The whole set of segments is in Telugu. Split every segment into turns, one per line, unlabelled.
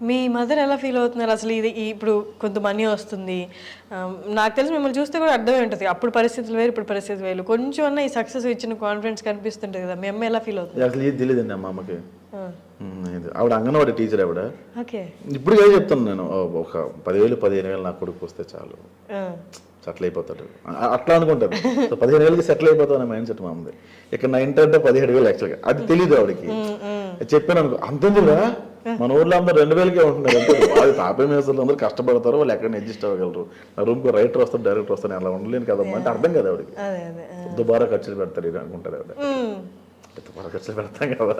మీ మదర్ ఎలా ఫీల్ అవుతున్నారు అసలు? ఇది ఇప్పుడు కొంత మనీ వస్తుంది, నాకు తెలిసి మిమ్మల్ని చూస్తే కూడా అర్థమై ఉంటుంది, అప్పుడు పరిస్థితులు వేరు ఇప్పుడు పరిస్థితులు వేరు, కొంచెం అన్న ఈ సక్సెస్ ఇచ్చిన కాన్ఫిడెన్స్ కనిపిస్తుంటుంది కదా, మీ అమ్మ ఎలా ఫీల్ అవుతుంది?
అసలు ఇది తెలియదండి మా అమ్మకి. ఆవిడ అంగన్వాడీ టీచర్ ఆవిడ.
ఓకే.
ఇప్పుడు ఏదో చెప్తాను నేను, ఒక 10,000 15,000 నా కొడుకు వస్తే చాలు, సెటిల్ అయిపోతాడు అట్లా అనుకుంటారు. సో 15,000కి సెటిల్ అయిపోతాం అనే మైండ్ సెట్ మా అమ్మది. ఇక్కడ నా ఇంటర్ అంటే 17,000 యాక్చువల్గా, అది తెలియదు ఆవిడకి. చెప్పాను అనుకో, అంతేందుకురా మన ఊర్లో అందరూ 2,000కే ఉంటున్నారు అంటే, వాళ్ళు తాపే మేసలు అందరూ కష్టపడతారు, వాళ్ళు ఎక్కడ అడ్జస్ట్ అవ్వగలరు, నా రూమ్కి రైటర్ వస్తారు డైరెక్టర్ వస్తారు, అలా ఉండలేను కదమ్మా అంటే అర్థం కదా ఆవిడకి. దుబారా ఖర్చులు పెడతారు ఇది అనుకుంటారు ఆవిడ. దుబారా ఖర్చులు పెడతాం కదా.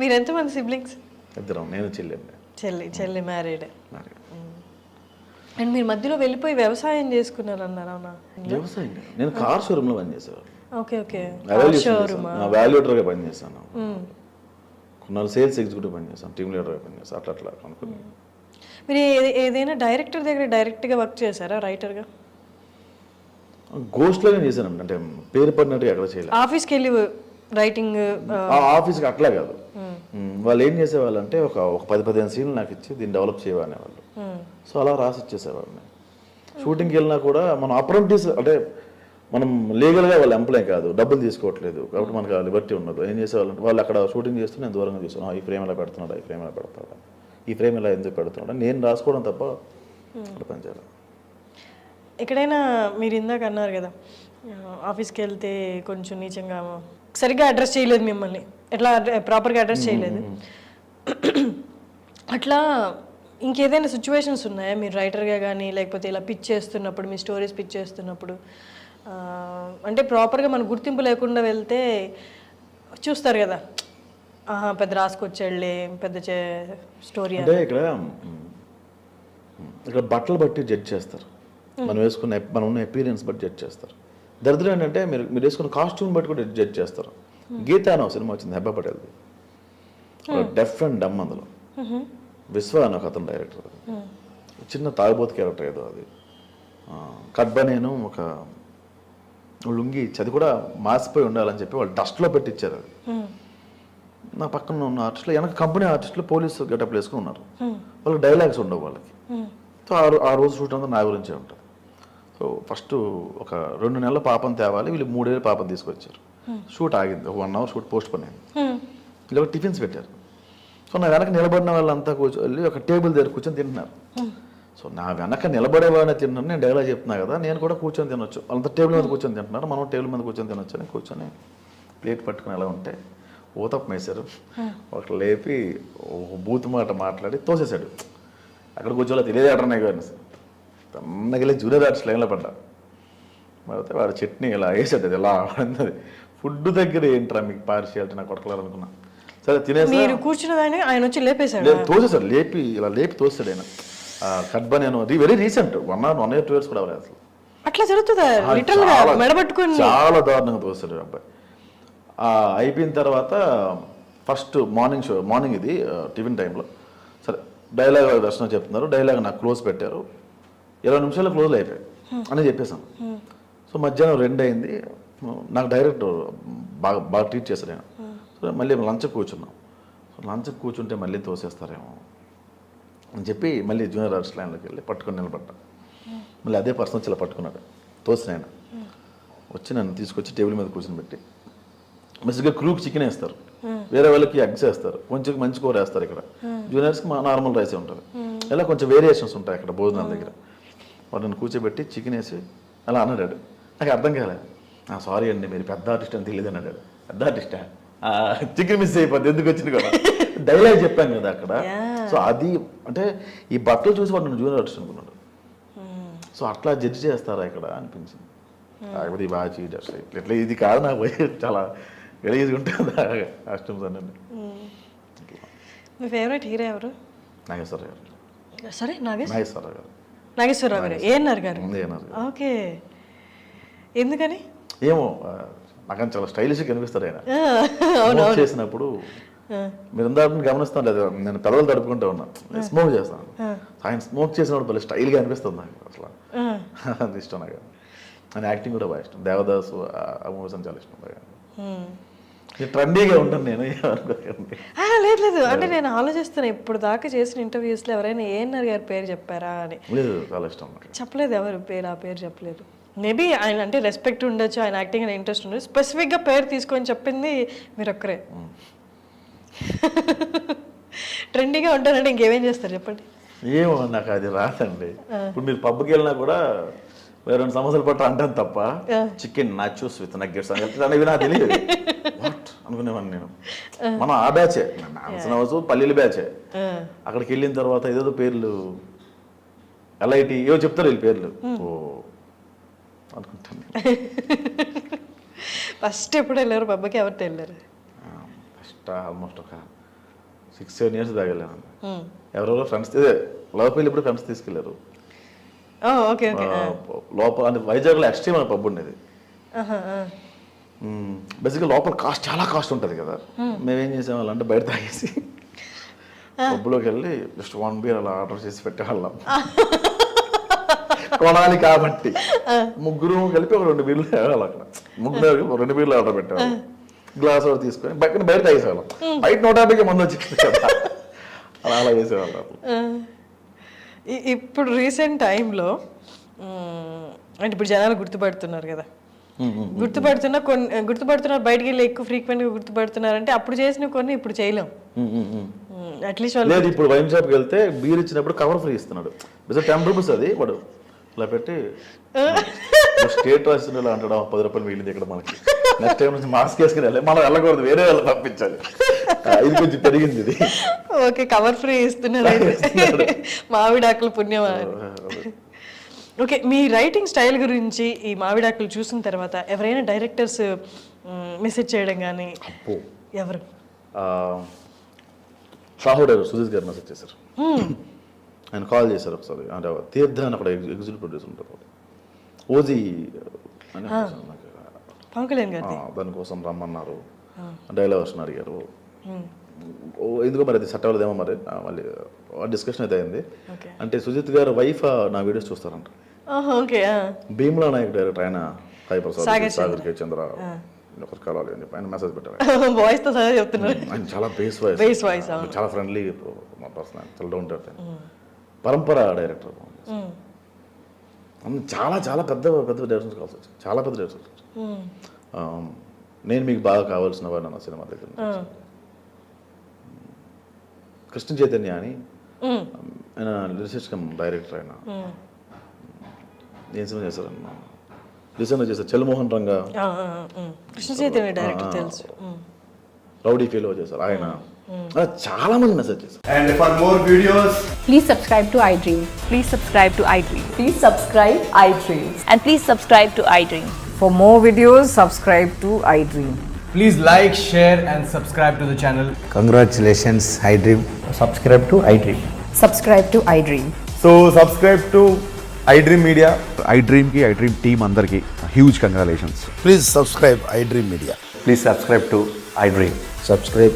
మీరు ఎంతమంది సిబ్లింగ్స్?
ఇద్దరం, నేను
చెల్లి మ్యారీడ్. అండ్ మీరు మధ్యలో వెళ్ళిపోయి వ్యవసాయం చేసుకున్నారు అన్నారు, అవునా?
వ్యవసాయం నేను కార్ షోరూమ్ లో పనిచేసేవాడు.
Okay okay.
వాల్యూటర్గా పనిచేస్తాను, కొన్నాళ్ళు సేల్స్ ఎగ్జిక్యూటివ్ పనిచేస్తాను, టీమ్ లీడర్గా పనిచేస్తాను, అట్లా అట్లా అనుకున్నాను.
మీరు ఏదైనా డైరెక్టర్ దగ్గర డైరెక్ట్గా వర్క్ చేశారా రైటర్గా?
గోస్ట్లాగా చేశాను, అంటే పేరు పడినట్టు ఎక్కడ చేయలేదు.
ఆఫీస్కి వెళ్ళి రైటింగ్?
ఆఫీస్కి అట్లా కాదు, వాళ్ళు ఏం చేసేవాళ్ళు అంటే ఒక 10-15 సీన్లు నాకు ఇచ్చి దీన్ని డెవలప్ చేయవనేవాళ్ళు. సో అలా రాసి ఇచ్చేసేవాళ్ళని. షూటింగ్కి వెళ్ళినా కూడా మనం అప్రెంటిస్ అంటే మనం లీగల్గా వాళ్ళ ఎంప్లాయ్ కాదు, డబ్బులు తీసుకోవట్లేదు కాబట్టి మనకు లిబర్టీ ఉండదు. ఏం చేసేవాళ్ళంటే వాళ్ళు అక్కడ షూటింగ్ చేస్తూ నేను దూరంగా చూసాను, ఈ ఫ్రేమ్ ఎలా పెడుతున్నాడా, ఈ ఫ్రేమ్ ఎలా పెడతాడా, ఈ ఫ్రేమ్ ఎలా ఎందుకు పెడుతున్నాడా, నేను రాసుకోవడం తప్ప అక్కడ పనిచేయాలి.
ఎక్కడైనా మీరు ఇందాక అన్నారు కదా, ఆఫీస్కి వెళ్తే కొంచెం నీచంగా సరిగ్గా అడ్రస్ చేయలేదు మిమ్మల్ని, ఎట్లా ప్రాపర్గా అడ్రస్ చేయలేదు, అట్లా ఇంకేదైనా సిచ్యువేషన్స్ ఉన్నాయా మీరు రైటర్గా కానీ, లేకపోతే ఇలా పిచ్ చేస్తున్నప్పుడు, మీ స్టోరీస్ పిచ్ చేస్తున్నప్పుడు, అంటే ప్రాపర్గా మన గుర్తింపు లేకుండా వెళ్తే చూస్తారు కదా, పెద్ద రాసుకొచ్చాడులే పెద్ద స్టోరీ
అంటే ఇక్కడ బట్టలు బట్టి జడ్జ్ చేస్తారు, మనం ఉన్న ఎపీరియన్స్ బట్టి జడ్జ్ చేస్తారు. దరిద్రం ఏంటంటే మీరు వేసుకున్న కాస్ట్యూమ్ బట్టి కూడా జడ్జ్ చేస్తారు. గీత అని ఒక సినిమా వచ్చింది హెబ్బా పటేల్ది, డెఫ్ అండ్ డమ్, అందులో విశ్వ అని ఒక అతను డైరెక్టర్, చిన్న తాగుబోతు క్యారెక్టర్ ఏదో అది. కడ్బా నేను ఒక లుంగి చది కూడా మాసిపోయి ఉండాలని చెప్పి వాళ్ళు డస్ట్లో పెట్టించారు. అది నా పక్కన ఉన్న ఆర్టిస్టులు, వెనక కంపెనీ ఆర్టిస్టులు పోలీసు గెటప్ వేసుకుని ఉన్నారు, వాళ్ళకి డైలాగ్స్ ఉండవు వాళ్ళకి. సో ఆ రోజు షూట్ అంతా నా గురించే ఉంటుంది. సో ఫస్ట్ ఒక 2 నెలల పాపం తేవాలి, వీళ్ళు 3 ఏళ్ళ పాపం తీసుకొచ్చారు. షూట్ ఆగింది, 1 అవర్ షూట్ పోస్ట్ పోన్ అయింది. వీళ్ళు ఒక టిఫిన్స్ పెట్టారు. సో నా వెనక నిలబడిన వాళ్ళంతా కూర్చొని ఒక టేబుల్ దగ్గర కూర్చొని తింటున్నారు. సో నా వెనక నిలబడేవాడిని తింటున్నాను, నేను డైలాగ్ చెప్తున్నా కదా, నేను కూడా కూర్చొని తినొచ్చు, వాళ్ళంతా టేబుల్ మీద కూర్చొని తింటున్నారు, మనం టేబుల్ మీద కూర్చొని తినొచ్చు అని కూర్చొని ప్లేట్ పట్టుకుని ఎలా ఉంటే ఊతప్పం వేశారు. ఒక లేపి ఒక బూత్ మాట మాట్లాడి తోసేశాడు. అక్కడ కూర్చోలే తెలియదు అటర్నే కానీ తన్నగిలే జూనియర్ ఆర్టిస్ట్ లైన్లో పడ్డా. అయితే వాడు చట్నీ ఇలా వేసాడు, అది ఎలా ఆడింది. ఫుడ్ దగ్గర ఏంట్రా మీకు పార్షియాలిటీ, నాకు కొడకలేదనుకున్నా. సరే తినేసి
కూర్చున్నదాన్ని ఆయన వచ్చి లేపేశాడు,
తోసేశాడు, లేపి తోసాడు ఆయన. కడ్బా నేను అది వెరీ రీసెంట్, 1 or 2 years కూడా అవ్వలేదు అసలు.
అట్లా జరుగుతుందా?
చాలా దారుణంగా తోసాడు అబ్బాయి. అయిపోయిన తర్వాత ఫస్ట్ మార్నింగ్ ఇది టిఫిన్ టైంలో సరే డైలాగ్ దర్శనం చెప్తున్నారు, డైలాగ్ నాకు క్లోజ్ పెట్టారు, 20 నిమిషాలు క్లోజ్లో అయిపోయాయి అని చెప్పేసాను. సో మధ్యాహ్నం 2 అయింది, నాకు డైరెక్టర్ బాగా ట్రీట్ చేశాడు ఆయన. సో మళ్ళీ లంచ్కి కూర్చున్నాం. సో లంచ్కి కూర్చుంటే మళ్ళీ తోసేస్తారేమో అని చెప్పి మళ్ళీ జూనియర్ ఆర్టిస్ట్ లైన్లోకి వెళ్ళి పట్టుకొని నిలబడ్డా. మళ్ళీ అదే పర్సన్ వచ్చి ఇలా పట్టుకున్నాడు, తోసిన ఆయన వచ్చి నన్ను తీసుకొచ్చి టేబుల్ మీద కూర్చొని పెట్టి, మంచిగా క్రూకి చికెన్ వేస్తారు, వేరే వాళ్ళకి ఎగ్స్ వేస్తారు, కొంచెం మంచి కూర వేస్తారు. ఇక్కడ జూనియర్స్కి నార్మల్ రైసే ఉంటుంది, ఇలా కొంచెం వేరియేషన్స్ ఉంటాయి అక్కడ భోజనాల దగ్గర. వాడు నన్ను కూర్చోబెట్టి చికెన్ వేసి అలా అన్నాడు. నాకు అర్థం కాలేదు. సారీ అండి మీరు పెద్ద ఆర్టిస్ట్ అని తెలియదు అన్నాడు. పెద్ద ఆర్టిస్టా, చికెన్ మిస్ అయిపోద్ది ఎందుకు వచ్చింది కూడా డైలాగ్ చెప్పాను కదా అక్కడ. సో అది అంటే ఈ బట్టలు చూసి వాడు నన్ను జూనియర్ ఆర్టిస్ట్ అనుకున్నాడు. సో అట్లా జడ్జి చేస్తారా ఇక్కడ అనిపించింది. కాకపోతే ఈ బాగా చీజ్ ఇట్లా ఇది కాదు, నాకు పోయి చాలా గలీజ్గా ఉంటుంది కాస్ట్యూమ్స్ అన్నీ.
మీ ఫేవరెట్ హీరో ఎవరు?
నాగేశ్వరరావు గారు.
సరే
నాగేశ్వరరావు గారు.
నాగేశ్వరరావు గారు, ఏఎన్ఆర్ గారు. ఓకే, ఎందుకని?
ఏమో నాకు చాలా స్టైలిష్గా కనిపిస్తారు ఆయన. చేసినప్పుడు మీరు అందరిని గమనిస్తాను లేదు, నేను పెదవులు తడుపుకుంటూ ఉన్నా, స్మోక్ చేస్తాను. ఆయన స్మోక్ చేసినప్పుడు భలే స్టైల్గా అనిపిస్తుంది నాకు అసలు. అది ఇష్టం నాకు. ఆయన యాక్టింగ్ కూడా బాగా ఇష్టం. దేవదాసు ఆ మూవీస్ అని చాలా ఇష్టం బాగా. ట్రెండీగా ఉంటాను నేను, ఏమనుకోకండి.
లేదు లేదు, అంటే నేను ఆలోచిస్తున్నా ఇప్పుడు దాకా చేసిన ఇంటర్వ్యూస్లో ఎవరైనా ఏఎన్ఆర్ గారి పేరు చెప్పారా అని.
లేదు, చాలా ఇష్టం నాకు.
చెప్పలేదు ఎవరు పేరు, ఆ పేరు చెప్పలేదు. మేబీ ఆయన అంటే రెస్పెక్ట్ ఉండొచ్చు, ఆయన యాక్టింగ్ అనే ఇంట్రెస్ట్ ఉండొచ్చు. స్పెసిఫిక్గా పేరు తీసుకొని చెప్పింది మీరు ఒక్కరే. ట్రెండీగా ఉంటారంటే ఇంకేమేం చేస్తారు చెప్పండి.
ఏమో నాకు అది రాదండి. ఇప్పుడు మీరు పబ్కి వెళ్ళినా కూడా 2 సమోసాలు పట్టు అంటాను తప్ప చికెన్ నాచోస్ విత్ నగ్గెట్స్ అనేవి నాకు తెలియదు. వాట్ అనుకునేవాడిని నేను. మనం ఆ బ్యాచే, నాన్సన్ పల్లీల బ్యాచే. అక్కడికి వెళ్ళిన తర్వాత ఏదేదో పేర్లు LIT ఏవో చెప్తారు వీళ్ళు పేర్లు. ఓ అనుకుంటాను.
ఫస్ట్ ఎప్పుడు వెళ్ళారు పబ్కి, ఎవరితో వెళ్ళారు?
ఫస్ట్ ఆల్మోస్ట్ ఒక 6-7 years దాకా వెళ్ళాను. ఎవరెవరో ఫ్రెండ్స్, ఇదే లవ్ పెళ్ళి ఇప్పుడు ఫ్రెండ్స్ తీసుకెళ్లారు.
Okay okay.
లోపల అంటే వైజాగ్లో ఎక్స్ట్రీమ్ అనే పబ్ ఉండేది. బేసిక్గా లోపల చాలా కాస్ట్ ఉంటుంది కదా. మేమేం చేసేవాళ్ళం అంటే బయట తాగేసి పబ్లోకి వెళ్ళి జస్ట్ 1 beer అలా ఆర్డర్ చేసి పెట్టేవాళ్ళం. కొనాలి కాబట్టి ముగ్గురు కలిపి ఒక 2 beerలు తాగాలి అక్కడ. ముగ్గురు 2 beerలు ఆర్డర్ పెట్టేవాళ్ళం. గ్లాస్ ఒకటి తీసుకొని బయట తాగేసేవాళ్ళం. బయట 150కి మంది వచ్చింది కదా, అలా వేసేవాళ్ళం.
ఇప్పుడు రీసెంట్ టైంలో అంటే ఇప్పుడు జనాలు గుర్తుపడుతున్నారు కదా, గుర్తుపడుతున్నారు బయటికి వెళ్ళి ఎక్కువ ఫ్రీక్వెంట్గా గుర్తుపడుతున్నారు. అంటే అప్పుడు చేసిన కొన్ని ఇప్పుడు చేయలేం. అట్లీస్ట్
లేదు, ఇప్పుడు వైన్ షాప్కి వెళ్తే బీర్ ఇచ్చినప్పుడు కవర్ ఫ్రీ ఇస్తున్నాడు. 10 rupees అది వాడు ఇలా పెట్టి స్టేట్ రాసిన అంటాడు 10 రూపాయలు మిగిలింది ఇక్కడ మనకి. నెక్స్ట్ టైం నుంచి మాస్క్ వేసుకుని వెళ్ళాలి, మనం వెళ్ళకూడదు, వేరే వాళ్ళు పంపించాలి. ఇది కొంచెం పెరిగింది ఇది.
ఓకే, కవర్ ఫ్రీ ఇస్తున్నారు. మామిడాకులు పుణ్యం. ఓకే, మీ రైటింగ్ స్టైల్ గురించి ఈ మామిడాకులు చూసిన తర్వాత ఎవరైనా డైరెక్టర్స్ మెసేజ్ చేయడం కానీ? ఎవరు?
సాహు డైరెక్టర్ సుజిత్ గారు మెసేజ్ చేశారు. ఆయన కాల్ చేశారు ఒకసారి. అంటే తీర్థ అని అక్కడ ఎగ్జిక్యూటివ్ ప్రొడ్యూసర్ ఉంటారు, ఓజీ అని, దానికోసం రమ్మన్నారు. డైలాగ్ వర్షన్ అడిగారు. ఎందుకో మరి అది సెట్ అవ్వలేదేమో మరి. మళ్ళీ డిస్కషన్ అయితే అయింది. అంటే సుజిత్ గారు వైఫ్ నా వీడియోస్ చూస్తారంట. భీమ్లా నాయక్ డైరెక్టర్ ఆయన, సాగర్ కే చంద్ర ఒకరు కలవాలి అని చెప్పి ఆయన మెసేజ్ పెట్టారు. ఆయన చాలా బేస్ వాయిస్, చాలా ఫ్రెండ్లీ పర్సన్, చాలా డౌన్ టు ఎర్త్. పరంపర డైరెక్టర్. చాలా చాలా పెద్ద డైరెక్టర్స్ కావాల్సి వచ్చింది, చాలా పెద్ద డైరెక్టర్స్. నేను మీకు బాగా కావాల్సిన వాడు నా సినిమా దగ్గర. కృష్ణ చైతన్య అని ఆయన రీసెర్చ్ కమ్ డైరెక్టర్. ఆయన ఏం సినిమా చేశారన్న రీసెంట్గా చేశారు, చల్మోహన్ రంగా.
కృష్ణ చైతన్య డైరెక్టర్ తెలుసు.
రౌడీ ఫీల్ చేశారు ఆయన. చాలా మంది మెసేజ్ చేశారు.
And for more videos,
please subscribe to iDream.
Please subscribe to iDream.
Please subscribe iDream.
And please subscribe to iDream.
For more videos, subscribe to iDream.
please like, share and subscribe to the channel.
Congratulations, iDream.
Subscribe to iDream.
Subscribe to iDream.
So subscribe to iDream Media.
iDream ki iDream team andarki huge congratulations.
Please subscribe iDream Media.
Please subscribe to iDream.
Subscribe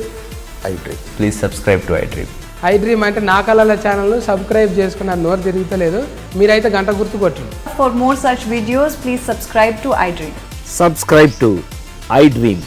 iDream.
Please subscribe to iDream.
iDream అంటే నా కళల ఛానల్ను సబ్స్క్రైబ్ చేసుకున్న నోరు తిరుగుతలేదు, మీరైతే గంట గుర్తు కొట్టండి.
For more such videos, please subscribe to iDream.
Subscribe to iDream.